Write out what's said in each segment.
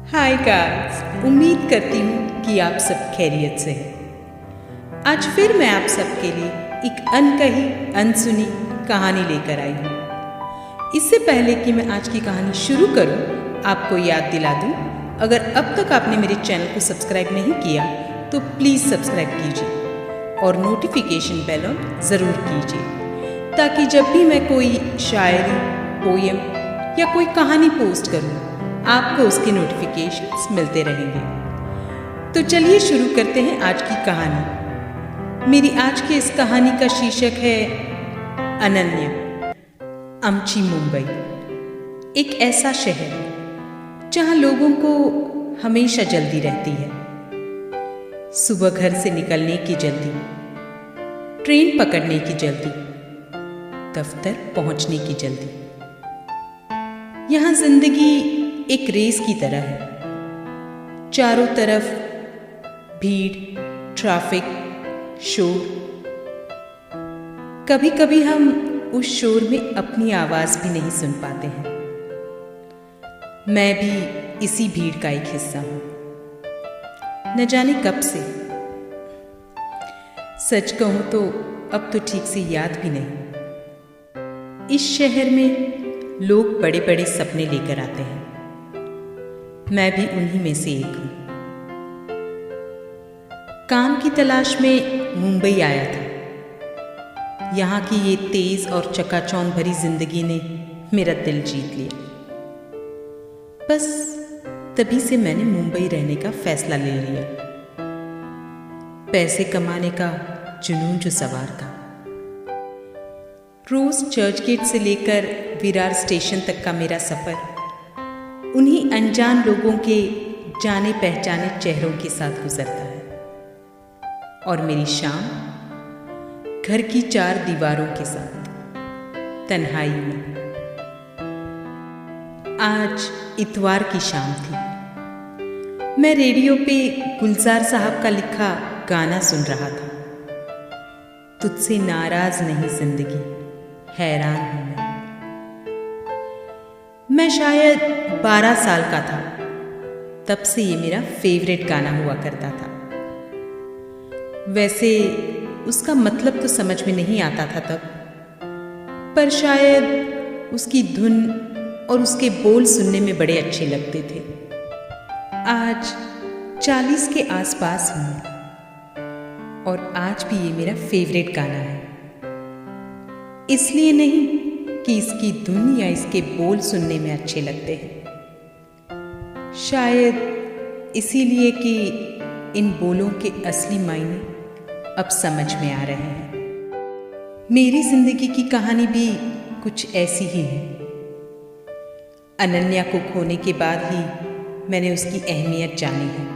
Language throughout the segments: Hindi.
हाय गाइस, उम्मीद करती हूँ कि आप सब खैरियत से हैं। आज फिर मैं आप सबके लिए एक अनकही अनसुनी कहानी लेकर आई हूँ। इससे पहले कि मैं आज की कहानी शुरू करूँ, आपको याद दिला दूँ, अगर अब तक आपने मेरे चैनल को सब्सक्राइब नहीं किया तो प्लीज़ सब्सक्राइब कीजिए और नोटिफिकेशन बेल ऑन ज़रूर कीजिए, ताकि जब भी मैं कोई शायरी, पोयम या कोई कहानी पोस्ट करूँ आपको उसके नोटिफिकेशंस मिलते रहेंगे। तो चलिए शुरू करते हैं आज की कहानी। मेरी आज की इस कहानी का शीर्षक है अनन्या। अमची, मुंबई, एक ऐसा शहर जहां लोगों को हमेशा जल्दी रहती है। सुबह घर से निकलने की जल्दी, ट्रेन पकड़ने की जल्दी, दफ्तर पहुंचने की जल्दी। यहां जिंदगी एक रेस की तरह है। चारों तरफ भीड़, ट्रैफिक, शोर। कभी कभी हम उस शोर में अपनी आवाज भी नहीं सुन पाते हैं। मैं भी इसी भीड़ का एक हिस्सा हूं, न जाने कब से। सच कहूं तो अब तो ठीक से याद भी नहीं। इस शहर में लोग बड़े बड़े सपने लेकर आते हैं, मैं भी उन्हीं में से एक हूं। काम की तलाश में मुंबई आया था। यहां की ये तेज और चकाचौंध भरी जिंदगी ने मेरा दिल जीत लिया। बस तभी से मैंने मुंबई रहने का फैसला ले लिया। पैसे कमाने का जुनून जो सवार था। रोज चर्च गेट से लेकर विरार स्टेशन तक का मेरा सफर उन्हीं अनजान लोगों के जाने पहचाने चेहरों के साथ गुजरता है, और मेरी शाम घर की चार दीवारों के साथ, तन्हाई में। आज इतवार की शाम थी। मैं रेडियो पे गुलजार साहब का लिखा गाना सुन रहा था। तुझसे नाराज नहीं जिंदगी, हैरान हूं मैं शायद 12 साल का था। तब से ये मेरा फेवरेट गाना हुआ करता था। वैसे उसका मतलब तो समझ में नहीं आता था तब, पर शायद उसकी धुन और उसके बोल सुनने में बड़े अच्छे लगते थे। आज 40 के आसपास हूँ और आज भी ये मेरा फेवरेट गाना है। इसलिए नहीं कि इसकी धुन या इसके बोल सुनने में अच्छे लगते हैं, शायद इसीलिए कि इन बोलों के असली मायने अब समझ में आ रहे हैं। मेरी जिंदगी की कहानी भी कुछ ऐसी ही है। अनन्या को खोने के बाद ही मैंने उसकी अहमियत जानी है।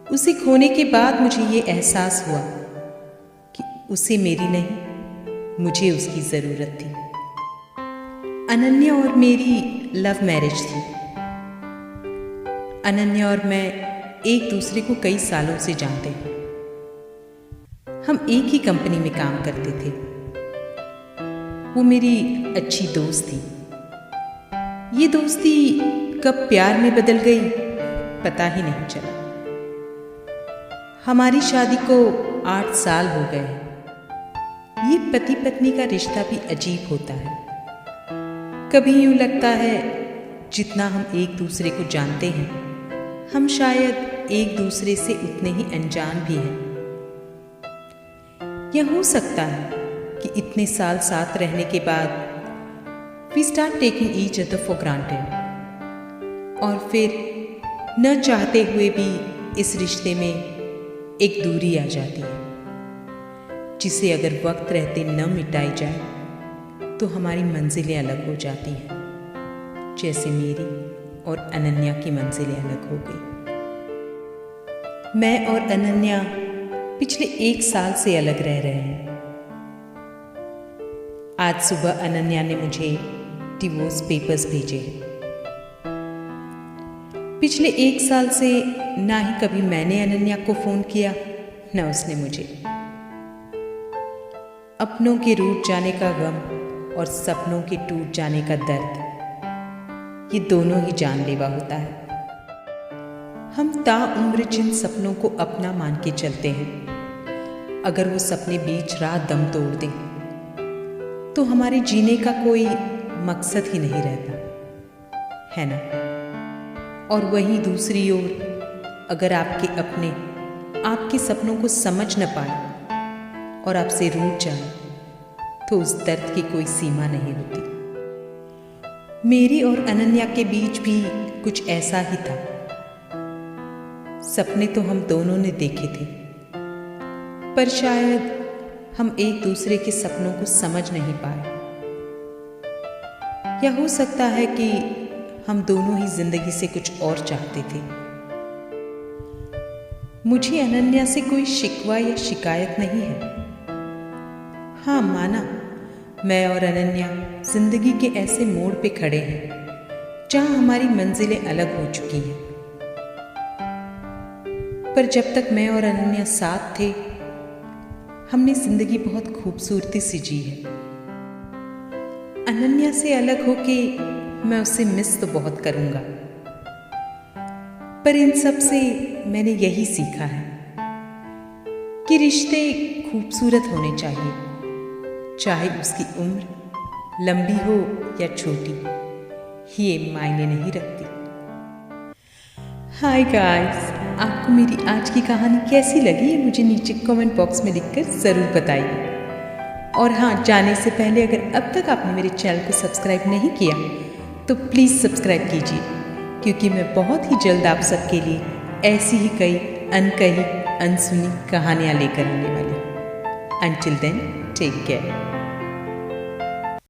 उसे खोने के बाद मुझे ये एहसास हुआ कि उसे मेरी नहीं, मुझे उसकी ज़रूरत थी। अनन्या और मेरी लव मैरिज थी। अनन्या और मैं एक दूसरे को कई सालों से जानते हैं। हम एक ही कंपनी में काम करते थे। वो मेरी अच्छी दोस्त थी। ये दोस्ती कब प्यार में बदल गई पता ही नहीं चला। हमारी शादी को 8 साल हो गए हैं। ये पति पत्नी का रिश्ता भी अजीब होता है। कभी यूं लगता है जितना हम एक दूसरे को जानते हैं, हम शायद एक दूसरे से उतने ही अनजान भी हैं। यह हो सकता है कि इतने साल साथ रहने के बाद we start taking each other for granted, और फिर न चाहते हुए भी इस रिश्ते में एक दूरी आ जाती है, जिसे अगर वक्त रहते न मिटाई जाए तो हमारी मंजिलें अलग हो जाती हैं, जैसे मेरी और अनन्या की मंजिलें अलग हो गई। मैं और अनन्या पिछले 1 साल से अलग रह रहे हैं। आज सुबह अनन्या ने मुझे डिवोर्स पेपर्स भेजे। पिछले 1 साल से ना ही कभी मैंने अनन्या को फोन किया, न उसने मुझे। अपनों के रूठ जाने का गम और सपनों के टूट जाने का दर्द ये दोनों ही जानलेवा होता है। हम ताउम्र जिन सपनों को अपना मान के चलते हैं, अगर वो सपने बीच राह दम तोड़ दें तो हमारे जीने का कोई मकसद ही नहीं रहता, है ना? और वहीं दूसरी ओर अगर आपके अपने आपके सपनों को समझ न पाए और आपसे रूठ जाए तो उस दर्द की कोई सीमा नहीं होती। मेरी और अनन्या के बीच भी कुछ ऐसा ही था। सपने तो हम दोनों ने देखे थे, पर शायद हम एक दूसरे के सपनों को समझ नहीं पाए, या हो सकता है कि हम दोनों ही जिंदगी से कुछ और चाहते थे। मुझे अनन्या से कोई शिकवा या शिकायत नहीं है। हाँ, माना मैं और अनन्या जिंदगी के ऐसे मोड़ पे खड़े हैं जहां हमारी मंजिलें अलग हो चुकी हैं, पर जब तक मैं और अनन्या साथ थे हमने जिंदगी बहुत खूबसूरती से जी है। अनन्या से अलग होके मैं उसे मिस तो बहुत करूंगा, पर इन सब से मैंने यही सीखा है कि रिश्ते खूबसूरत होने चाहिए, चाहे उसकी उम्र लंबी हो या छोटी, ये मायने नहीं रखती। हाय गाइस, आपको मेरी आज की कहानी कैसी लगी है मुझे नीचे कमेंट बॉक्स में लिखकर ज़रूर बताइए। और हाँ, जाने से पहले अगर अब तक आपने मेरे चैनल को सब्सक्राइब नहीं किया तो प्लीज़ सब्सक्राइब कीजिए, क्योंकि मैं बहुत ही जल्द आप सबके लिए ऐसी ही कई अनकही अनसुनी कहानियाँ लेकर आने वाली हूँ। Until then, take care.